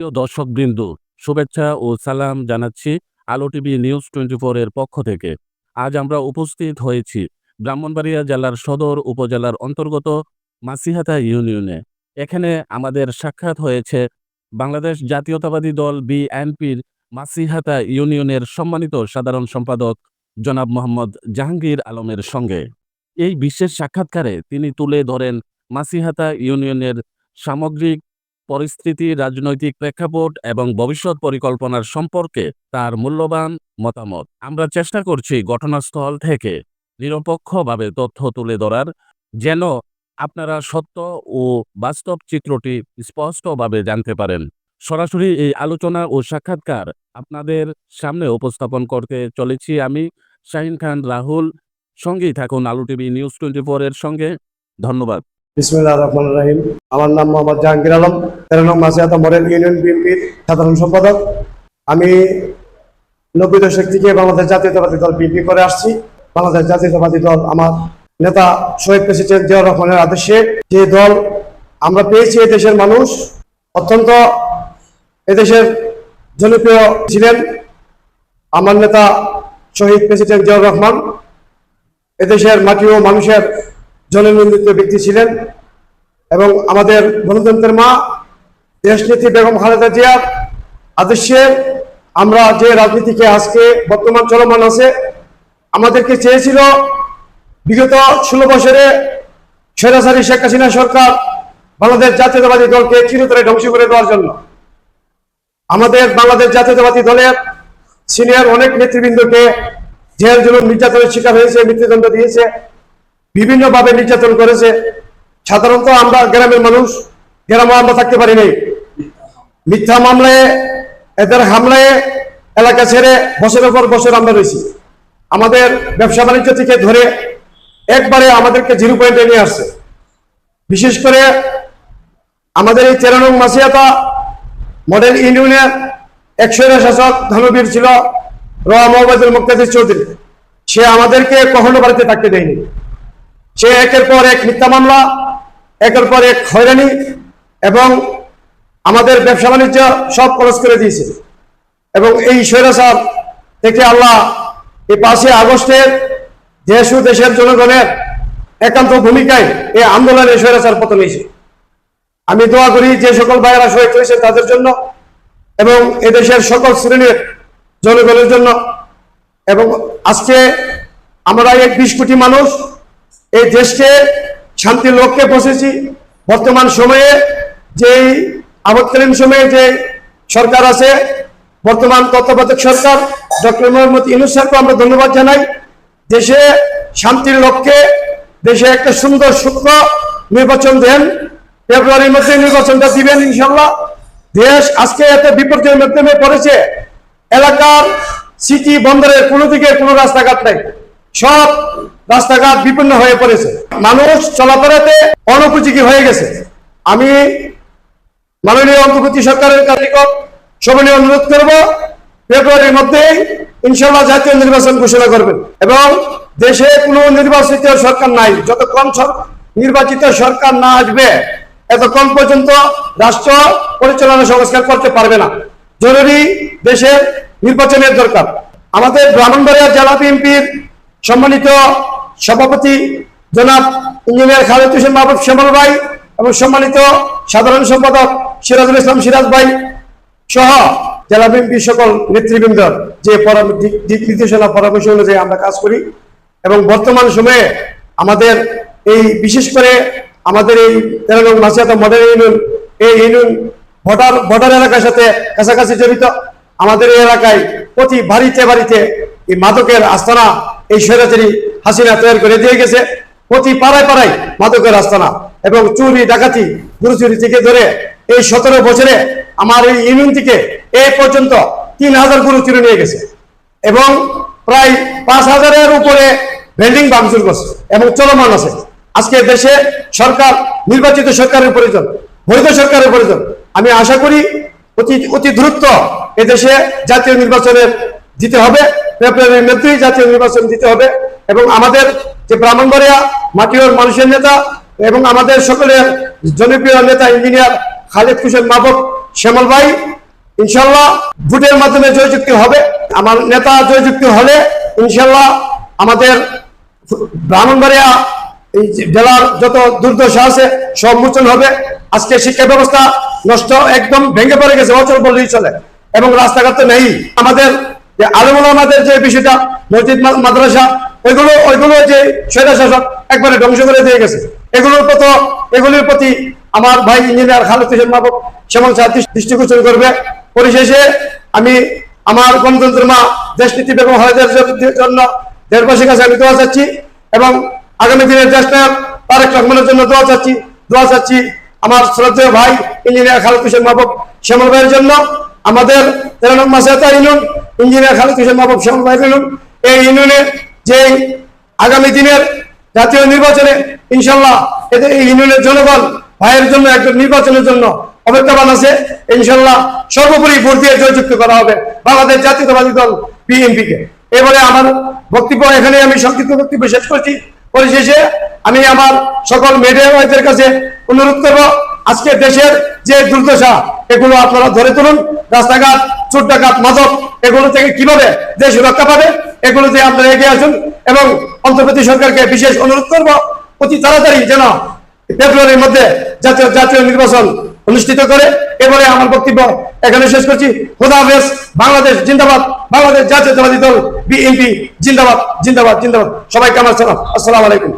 প্রিয় দর্শকবৃন্দ, শুভেচ্ছা ও সালাম জানাচ্ছি আলো টিভি নিউজ 24 এর পক্ষ থেকে। আজ আমরা উপস্থিত হয়েছি ব্রাহ্মণবাড়িয়া জেলার সদর উপজেলার অন্তর্গত মাসিহাতা ইউনিয়নে। এখানে আমাদের সাক্ষাৎ হয়েছে বাংলাদেশ জাতীয়তাবাদী দল বিএনপির মাসিহাতা ইউনিয়নের সম্মানিত সাধারণ সম্পাদক জনাব মোহাম্মদ জাহাঙ্গীর আলমের সঙ্গে। এই বিশেষ সাক্ষাৎকারে তিনি তুলে ধরেন মাসিহাতা ইউনিয়নের সামগ্রিক পরিস্থিতি, রাজনৈতিক প্রেক্ষাপট এবং ভবিষ্যৎ পরিকল্পনার সম্পর্কে তার মূল্যবান মতামত। আমরা চেষ্টা করছি ঘটনাস্থল থেকে নিরপেক্ষভাবে তথ্য তুলে ধরার, যেন আপনারা সত্য ও বাস্তব চিত্রটি স্পষ্টভাবে জানতে পারেন। সরাসরি এই আলোচনা ও সাক্ষাৎকার আপনাদের সামনে উপস্থাপন করতে চলেছি আমি শাহিন খান রাহুল। সঙ্গেই থাকুন আলো টিভি নিউজ 24 এর সঙ্গে। ধন্যবাদ। বিসমিল্লাহির রহমানির রহিম। আমার নাম মোহাম্মদ জাহাঙ্গীর আলম, 13 নং মাসিহাতা মডেল ইউনিয়ন বিএনপির সাধারণ সম্পাদক। আমি 90 দশক থেকে বাংলাদেশ জাতীয়তাবাদী দল বিএনপি করে আসছি। বাংলাদেশ জাতীয়তাবাদী দল আমার নেতা শহীদ প্রেসিডেন্ট জিয়াউর রহমানের আদেশে যে দল আমরা পেয়েছি, এদেশের মানুষ অত্যন্ত এদেশের জনপ্রিয় ছিলেন। আমার নেতা শহীদ প্রেসিডেন্ট জিয়াউর রহমান এদেশের মাটি ও মানুষের জননিন্দিত ব্যক্তি ছিলেন এবং আমাদের গণতন্ত্রের মা দেশনেত্রী বেগম খালেদা জিয়ার আদর্শে আমরা যে রাজনীতিকে আজকে বর্তমান চলমান আছে, আমাদেরকে চেয়েছিল বিগত 16 বছরে স্বৈরাচারী শেখ হাসিনা সরকার বাংলাদেশ জাতীয়তাবাদী দলকে চিরতরে ধ্বংস করে দেওয়ার জন্য। আমাদের বাংলাদেশ জাতীয়তাবাদী দলের সিনিয়র অনেক নেতৃবৃন্দকে জেল জুলুম নির্যাতনের শিকার হয়েছে, মৃত্যুদণ্ড দিয়েছে, বিভিন্নভাবে নির্যাতন করেছে। সাধারণত আমরা গ্রামের মানুষ, গ্রামে আমরা থাকতে পারি নাই। মিথ্যা মামলায়, এদের হামলায় এলাকা ছেড়ে বছরের পর বছর আমরা রয়েছি। আমাদের ব্যবসা বাণিজ্য থেকে ধরে একবারে আমাদেরকে 0 পয়েন্টে নিয়ে আসছে। বিশেষ করে আমাদের এই 13 নং মাসিহাতা মডেল ইউনিয়নের এক স্বৈরশাসক ধর্মবীর ছিল রওয়া মোহাম্মদুল মুক্তাদির চৌধুরী। সে আমাদেরকে কখনো বাড়িতে থাকতে দেয়নি। সে একের পর এক মিথ্যা মামলা, একের পর এক হয়রানি এবং আমাদের ব্যবসা বাণিজ্য সব খরচ করে দিয়েছে। এবং এই স্বৈরাচার থেকে আল্লাহ এই 5 আগস্টের দেশ ও দেশের জনগণের একান্ত ভূমিকায় এই আন্দোলনে স্বৈরাচার পতন হয়েছে। আমি দোয়া করি যে সকল ভাইয়েরা শহীদ হয়েছে তাদের জন্য এবং এদেশের সকল শ্রেণীর জনগণের জন্য। এবং আজকে আমরা 20 কোটি মানুষ এই দেশকে শান্তির লক্ষ্যে পৌঁছেছি। বর্তমান সময়ে যে আপৎকালীন সময়ে যে সরকার আছে, বর্তমান তত্ত্বাবধায়ক সরকার ডক্টর মোহাম্মদ ইউনূস স্যারকে আমরা ধন্যবাদ জানাই। দেশে শান্তির লক্ষ্যে দেশে একটা সুন্দর সুষ্ঠু নির্বাচন দেন, ফেব্রুয়ারির মধ্যে নির্বাচনটা দিবেন ইনশাল্লাহ। দেশ আজকে এত বিপর্যয়ের মাধ্যমে পড়েছে, এলাকার সিটি বন্দরের কোনো দিকে কোনো রাস্তাঘাট নাই, সব রাস্তাঘাট বিপন্ন হয়ে পড়েছে, মানুষ চলাফেরাতে অনুপযোগী হয়ে গেছে। আমি মাননীয় অন্তর্বর্তী সরকারের কাছে সবিনয় অনুরোধ করব, ফেব্রুয়ারির মধ্যেই ইনশাআল্লাহ জাতীয় নির্বাচন ঘোষণা করবেন। এবং দেশে কোনো নির্বাচিত সরকার নাই, যতক্ষণ নির্বাচিত সরকার না আসবে এতক্ষণ পর্যন্ত রাষ্ট্র পরিচালনা সংস্কার করতে পারবে না। জরুরি দেশের নির্বাচনের দরকার। আমাদের ব্রাহ্মণবাড়িয়া জেলা বিএনপির সম্মানিত সভাপতি জনাব ইঞ্জিনিয়ার খালেদ হোসেন মাহবুব শ্যামল ভাই এবং সম্মানিত সাধারণ সম্পাদক সিরাজুল ইসলাম সিরাজ ভাই সহ জেলা বিএনপির সকল নেতৃবৃন্দ যে দিক নির্দেশনা পরামর্শ অনুযায়ী আমরা কাজ করি। এবং বর্তমান সময়ে আমাদের এই বিশেষ করে আমাদের এই 13 নং মাসিহাতা মডেল ইউনিয়ন, এই ইউনিয়ন বর্ডার এলাকার সাথে কাছাকাছি জড়িত। আমাদের এই এলাকায় প্রতি বাড়িতে বাড়িতে এই মাদকের আস্তানা এই স্বৈরাচারী হাসিনা তৈরি করে দিয়ে গেছে। প্রতি পাড়ায় পাড়ায় মাদকের আস্তানা এবং চুরি ডাকাতি গরু চুরি থেকে ধরে এই 17 বছরে আমার এই ইউনিয়ন থেকে এই পর্যন্ত 3000 গরু চুরি নিয়ে গেছে এবং প্রায় 5000-এর উপরে বিল্ডিং ভাঙচুর করছে এবং চলমান আছে। আজকে দেশে সরকার, নির্বাচিত সরকারের প্রয়োজন, বৈধ সরকারের প্রয়োজন। আমি আশা করি অতি দ্রুত এদেশে জাতীয় নির্বাচনের দিতে হবে, ফেব্রুয়ারির মধ্যেই জাতীয় নির্বাচন দিতে হবে। এবং আমাদের যে ব্রাহ্মণবাড়িয়া মাটির মানুষের নেতা এবং আমাদের সকলের জনপ্রিয় নেতা ইঞ্জিনিয়ার খালেদ হোসেন মাহবুব শ্যামল ভাই ইনশাল্লাহ ভোটের মাধ্যমে জয়যুক্ত হবে। আমার নেতা জয়যুক্ত হলে ইনশাল্লাহ আমাদের ব্রাহ্মণবাড়িয়া এই জেলার যত দুর্দশা আছে সব মোচন হবে। আজকে শিক্ষা ব্যবস্থা নষ্ট, একদম ভেঙে পড়ে গেছে, অচল বললেই চলে, এবং রাস্তাঘাট তো নেই। আমাদের যে আলেম ওলামাদের যে বিষয়টা, মসজিদ মাদ্রাসা, ওইগুলো যে স্বৈরশাসক একবারে ধ্বংস করে দিয়ে গেছে, এগুলির প্রতি আমার ভাই ইঞ্জিনিয়ার খালেদ হোসেন মাহবুব শ্যামল সাহেব দৃষ্টিগোচর করবে। পরিশেষে আমি আমার গণতন্ত্র মা দেশনীতি বেগম খালেদার জন্য দেশবাসীর কাছে আমি দোয়া চাচ্ছি, এবং আগামী দিনের দেশ নায়ক তারেক রহমানের জন্য দোয়া চাচ্ছি আমার শ্রদ্ধেয় ভাই ইঞ্জিনিয়ার খালেদ হোসেন মাহবুব শ্যামল ভাইয়ের জন্য। আমাদের 13 নং মাসিহাতা ইউনিয়ন ইঞ্জিনিয়ার খালেদ হোসেন মাহবুব শ্যামল ভাই ইউনিয়ন, এই ইউনিয়নের যে আগামী দিনের জাতীয় নির্বাচনে ইনশাল্লাহ এদের এই ইউনিয়নের জনগণ ভাইয়ের জন্য একজন নির্বাচনের জন্য অপেক্ষাবান আছে। ইনশাল্লাহ সর্বোপরি ভোট দিয়ে জয়যুক্ত করা হবে বাংলাদেশ জাতীয়তাবাদী দল বিএনপি কে। এবারে আমার বক্তব্য এখানে আমি সংক্ষিপ্ত বক্তব্য শেষ করছি। পরিশেষে আমি আমার সকল মিডিয়ার কাছে অনুরোধ করবো, আজকে দেশের যে দুর্দশা এগুলো আপনারা ধরে তুলুন। রাস্তাঘাট, চোর ডাকাত, মাদক, এগুলো থেকে কিভাবে দেশ রক্ষা পাবে এগুলোতে আপনারা এগিয়ে আসুন, এবং অন্তর্বর্তী সরকারকে বিশেষ অনুরোধ করবো অতি তাড়াতাড়ি যেন ফেব্রুয়ারির মধ্যে জাতীয় নির্বাচন অনুষ্ঠিত করে। এবারে আমার বক্তব্য এখানে শেষ করছি। খোদা হাফেজ। বাংলাদেশ জিন্দাবাদ, বাংলাদেশ জাতীয়তাবাদী দল বিএনপি জিন্দাবাদ জিন্দাবাদ জিন্দাবাদ। সবাইকে আমার সালাম, আসসালামু আলাইকুম।